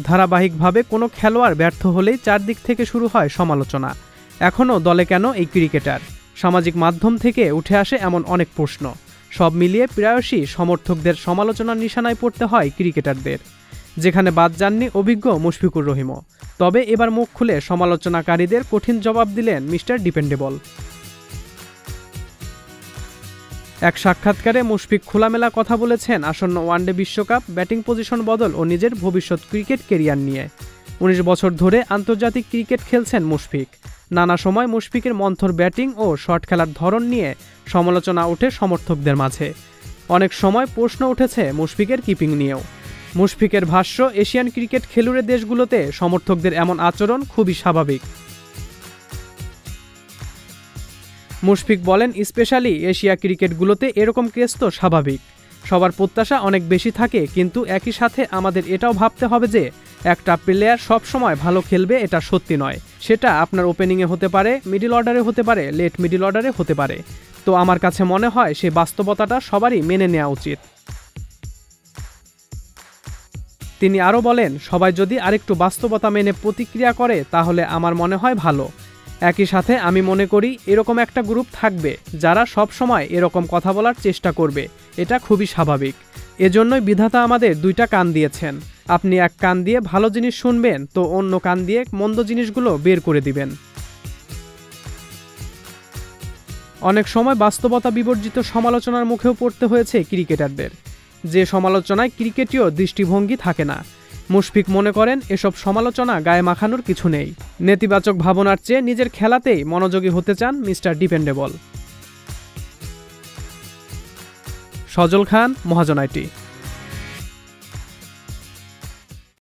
ধারাবাহিকভাবে কোনো খেলোয়াড় ব্যর্থ হলেই চারদিক থেকে শুরু হয় সমালোচনা। এখনও দলে কেন এই ক্রিকেটার? সামাজিক মাধ্যম থেকে উঠে আসে এমন অনেক প্রশ্ন। সব মিলিয়ে প্রায়শই সমর্থকদের সমালোচনার নিশানায় পড়তে হয় ক্রিকেটারদের, যেখানে বাদ যাননি অভিজ্ঞ মুশফিকুর রহিমও। তবে এবার মুখ খুলে সমালোচনাকারীদের কঠিন জবাব দিলেন মিস্টার ডিপেন্ডেবল। এক সাক্ষাৎকারে মুশফিক খোলামেলা কথা বলেছেন আসন্ন ওয়ানডে বিশ্বকাপ, ব্যাটিং পজিশন বদল ও নিজের ভবিষ্যৎ ক্রিকেট কেরিয়ার নিয়ে। ১৯ বছর ধরে আন্তর্জাতিক ক্রিকেট খেলছেন মুশফিক। নানা সময় মুশফিকের মন্থর ব্যাটিং ও শট খেলার ধরন নিয়ে সমালোচনা ওঠে সমর্থকদের মাঝে। অনেক সময় প্রশ্ন উঠেছে মুশফিকের কিপিং নিয়েও। মুশফিকের ভাষ্য, এশিয়ান ক্রিকেট খেলুড়ে দেশগুলোতে সমর্থকদের এমন আচরণ খুবই স্বাভাবিক। মুশফিক বলেন, স্পেশালি এশিয়া ক্রিকেটগুলোতে এরকম কেস তো স্বাভাবিক। সবার প্রত্যাশা অনেক বেশি থাকে, কিন্তু একই সাথে আমাদের এটাও ভাবতে হবে যে একটা প্লেয়ার সব সময় ভালো খেলবে এটা সত্যি নয়। সেটা আপনার ওপেনিংয়ে হতে পারে, মিডল অর্ডারে হতে পারে, লেট মিডল অর্ডারে হতে পারে। তো আমার কাছে মনে হয় সেই বাস্তবতাটা সবারই মেনে নেওয়া উচিত। তিনি আরও বলেন, সবাই যদি আরেকটু বাস্তবতা মেনে প্রতিক্রিয়া করে তাহলে আমার মনে হয় ভালো। একই সাথে আমি মনে করি এরকম একটা গ্রুপ থাকবে যারা সব সময় এরকম কথা বলার চেষ্টা করবে। এটা খুবই স্বাভাবিক। এজন্যই বিধাতা আমাদের দুইটা কান দিয়েছেন। আপনি এক কান দিয়ে ভালো জিনিস শুনবেন, তো অন্য কান দিয়ে মন্দ জিনিসগুলো বের করে দিবেন। অনেক সময় বাস্তবতা বিবর্জিত সমালোচনার মুখেও পড়তে হয়েছে ক্রিকেটারদের, যে সমালোচনায় ক্রিকেটীয় দৃষ্টিভঙ্গি থাকে না। মুশফিক মনে করেন এসব সমালোচনা গায়ে মাখানোর কিছু নেই। নেতিবাচক ভাবনার চেয়ে নিজের খেলাতেই মনোযোগী হতে চান mister dependable. Sajal Khan, Mahajan IT.